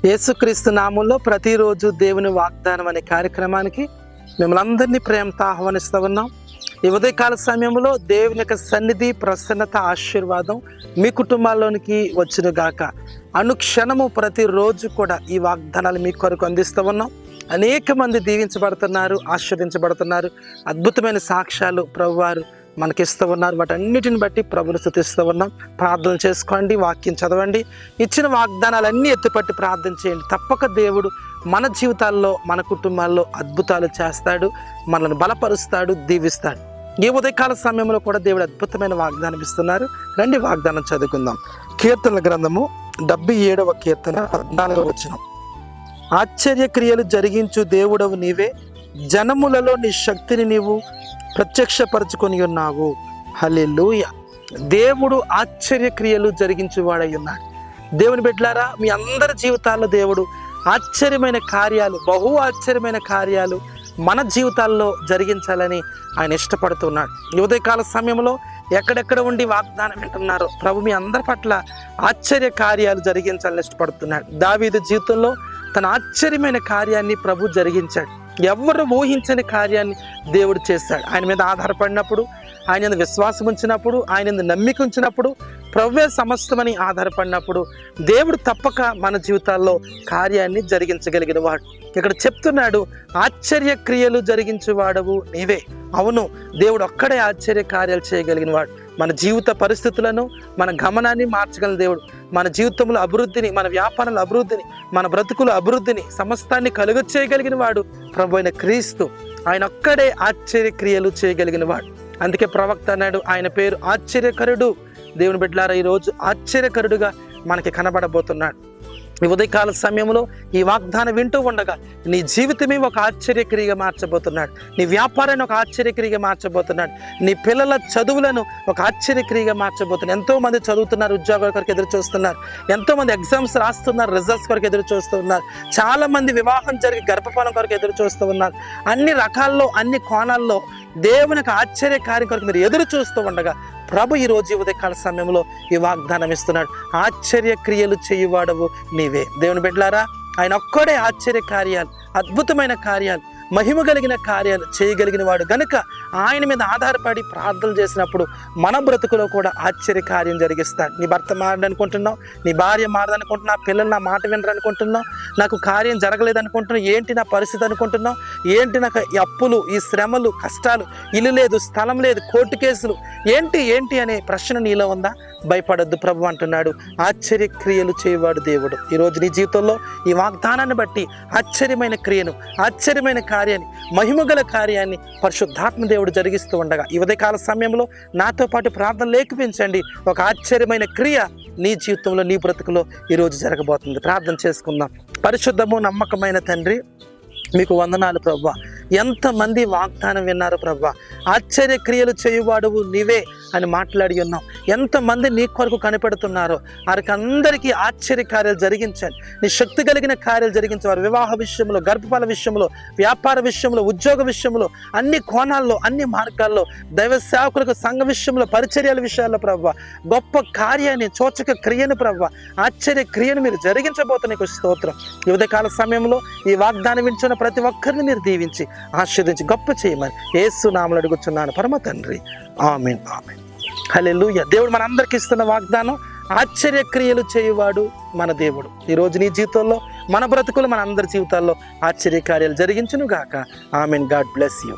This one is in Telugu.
యేసుక్రీస్తు నామంలో ప్రతిరోజు దేవుని వాగ్దానం అనే కార్యక్రమానికి మిమ్మల్ని అందరినీ ప్రేమతో ఆహ్వానిస్తూ ఉన్నాం. ఈ ఉదయకాల సమయంలో దేవుని యొక్క సన్నిధి, ప్రసన్నత, ఆశీర్వాదం మీ కుటుంబాల్లోనికి వచ్చును గాక. అనుక్షణము ప్రతిరోజు కూడా ఈ వాగ్దానాలు మీ కొరకు అందిస్తూ ఉన్నాం. అనేక మంది దీవించబడుతున్నారు, ఆశీర్వదించబడుతున్నారు. అద్భుతమైన సాక్ష్యాలు ప్రభువారు మనకిస్తూ ఉన్నారు. వాటన్నిటిని బట్టి ప్రభుని స్తుతిస్తూ ఉన్నాం. ప్రార్థన చేసుకోండి, వాక్యం చదవండి, ఇచ్చిన వాగ్దానాలన్నీ ఎత్తుపట్టి ప్రార్థన చేయండి. తప్పక దేవుడు మన జీవితాల్లో, మన కుటుంబాల్లో అద్భుతాలు చేస్తాడు, మనల్ని బలపరుస్తాడు, దీవిస్తాడు. ఈ ఉదయకాల సమయంలో కూడా దేవుడు అద్భుతమైన వాగ్దానం ఇస్తున్నారు. రండి వాగ్దానం చదువుకుందాం. కీర్తనల గ్రంథము 77వ కీర్తన 14వ వచనం. ఆశ్చర్యక్రియలు జరిగించు దేవుడవు నీవే, జనములలో నీ శక్తిని నీవు ప్రత్యక్షపరచుకొని ఉన్నావు. హల్లెలూయా. దేవుడు ఆశ్చర్యక్రియలు జరిగించేవాడై ఉన్నాడు. దేవుని బిడ్డలారా, మీ అందరి జీవితాల్లో దేవుడు ఆశ్చర్యమైన కార్యాలు, బహు ఆశ్చర్యమైన కార్యాలు మన జీవితాల్లో జరిగించాలని ఆయన ఇష్టపడుతున్నాడు. ఈ ఉదయకాల సమయంలో ఎక్కడెక్కడ ఉండి వాగ్దానం వింటున్నారో ప్రభు మీ అందరి పట్ల ఆశ్చర్య కార్యాలు జరిగించాలని ఇష్టపడుతున్నాడు. దావీదు జీవితంలో తన ఆశ్చర్యమైన కార్యాన్ని ప్రభు జరిగించాడు. ఎవరు ఊహించని కార్యాన్ని దేవుడు చేశాడు. ఆయన మీద ఆధారపడినప్పుడు, ఆయన మీద విశ్వాసం ఉంచినప్పుడు, ఆయన మీద నమ్మిక ఉంచినప్పుడు, ప్రభువే సమస్తమని ఆధారపడినప్పుడు దేవుడు తప్పక మన జీవితాల్లో కార్యాన్ని జరిగించగలిగిన వాడు. ఇక్కడ చెప్తున్నాడు, ఆశ్చర్య క్రియలు జరిగించేవాడవు నీవే. అవును, దేవుడు ఒక్కడే ఆశ్చర్య కార్యాలు చేయగలిగిన వాడు. మన జీవిత పరిస్థితులను, మన గమనాన్ని మార్చగలిగిన దేవుడు. మన జీవితంలో అభివృద్ధిని, మన వ్యాపారంలో అభివృద్ధిని, మన బ్రతుకుల అభివృద్ధిని, సమస్తాన్ని కలుగ చేయగలిగిన వాడు ప్రభు అయిన క్రీస్తు. ఆయన ఒక్కడే ఆశ్చర్య క్రియలు చేయగలిగిన వాడు. అందుకే ప్రవక్త అన్నాడు, ఆయన పేరు ఆశ్చర్యకరుడు. దేవుని బిడ్డలారా, ఈరోజు ఆశ్చర్యకరుడుగా మనకి కనబడబోతున్నాడు. ఈ ఉదయకాల సమయంలో ఈ వాగ్దానం వింటూ ఉండగా నీ జీవితమే ఒక ఆశ్చర్యక్రియగా మార్చబోతున్నాడు. నీ వ్యాపారాన్ని ఒక ఆశ్చర్యక్రియగా మార్చబోతున్నాడు. నీ పిల్లల చదువులను ఒక ఆశ్చర్యక్రియగా మార్చబోతున్నాడు. ఎంతోమంది చదువుతున్నారు, ఉద్యోగాల కొరకు ఎదురు చూస్తున్నారు. ఎంతోమంది ఎగ్జామ్స్ రాస్తున్నారు, రిజల్ట్స్ కొరకు ఎదురు చూస్తూ ఉన్నారు. చాలామంది వివాహం జరిగి గర్భఫలం కొరకు ఎదురు చూస్తూ ఉన్నారు. అన్ని రకాల్లో, అన్ని కోణాల్లో దేవునికి ఆశ్చర్య కార్యం కొరకు మీరు ఎదురు చూస్తూ ఉండగా ప్రభు ఈరోజు ఉదయకాల సమయంలో ఈ వాగ్దానం ఇస్తున్నాడు. ఆశ్చర్య క్రియలు చేయువాడవు నీవే. దేవుని బిడ్డలారా, ఆయన ఒక్కడే ఆశ్చర్య కార్యాలు, అద్భుతమైన కార్యాలు, మహిమ కలిగిన కార్యాలు చేయగలిగిన వాడు గనుక ఆయన మీద ఆధారపడి ప్రార్థన చేసినప్పుడు మన బ్రతుకులో కూడా ఆశ్చర్య కార్యం జరిగిస్తాడు. నీ భర్త మారడనుకుంటున్నావు, నీ భార్య మారదనుకుంటున్నావు, పిల్లలు నా మాట వినరనుకుంటున్నావు, నాకు కార్యం జరగలేదనుకుంటున్నావు, ఏంటి నా పరిస్థితి అనుకుంటున్నావు, ఏంటి నాకు ఈ అప్పులు, ఈ శ్రమలు, కష్టాలు, ఇల్లు లేదు, స్థలం లేదు, కోర్టు కేసులు, ఏంటి అనే ప్రశ్న నీలో ఉందా? భయపడొద్దు, ప్రభు అంటున్నాడు ఆశ్చర్య క్రియలు చేయవాడు దేవుడు. ఈరోజు నీ జీవితంలో ఈ వాగ్దానాన్ని బట్టి ఆశ్చర్యమైన క్రియను, ఆశ్చర్యమైన కార్యాన్ని, మహిమగల కార్యాన్ని పరిశుద్ధాత్మ దేవుడు జరిగిస్తూ ఉండగా ఈ ఉదయకాల సమయంలో నాతో పాటు ప్రార్థన లేఖించండి. ఒక ఆశ్చర్యమైన క్రియ నీ జీవితంలో, నీ బ్రతుకులో ఈరోజు జరగబోతుంది. ప్రార్థన చేసుకుందాం. పరిశుద్ధము నమ్మకమైన తండ్రి, మీకు వందనాలు ప్రభువా. ఎంతమంది వాగ్దానం విన్నారు ప్రభువా. ఆశ్చర్య క్రియలు చేయువాడువు నీవే అని మాట్లాడి ఉన్నాం. ఎంతమంది నీ కొరకు కనిపెడుతున్నారో వారికి అందరికీ ఆశ్చర్య కార్యాలు జరిగించండి. నీ శక్తి కలిగిన కార్యాలు జరిగించేవారు వివాహ విషయంలో, గర్భఫల విషయంలో, వ్యాపార విషయంలో, ఉద్యోగ విషయంలో, అన్ని కోణాల్లో, అన్ని మార్గాల్లో, దైవ సేవకులకు, సంఘ విషయంలో, పరిచర్యల విషయాల్లో ప్రభువా గొప్ప కార్యాన్ని, చోచక క్రియను ప్రభువా, ఆశ్చర్య క్రియను మీరు జరిగించబోతున్న నీకు స్తోత్రం. ఈ ఉదయకాల సమయంలో ఈ వాగ్దానం వింటున్న ప్రతి ఒక్కరిని మీరు దీవించి ఆశీర్వదించి గొప్ప చేయమని యేసు నామములో అడుగుచున్నాను పరమ తండ్రి. ఆమేన్, ఆమేన్. హల్లెలూయా. దేవుడు మనందరికి ఇస్తున్న వాగ్దానం ఆశ్చర్య క్రియలు చేయువాడు మన దేవుడు. ఈరోజు నీ జీవితంలో, మన బ్రతుకులు, మన అందరి జీవితాల్లో ఆశ్చర్య కార్యాలు జరిగించును గాక. ఆమేన్. God bless you.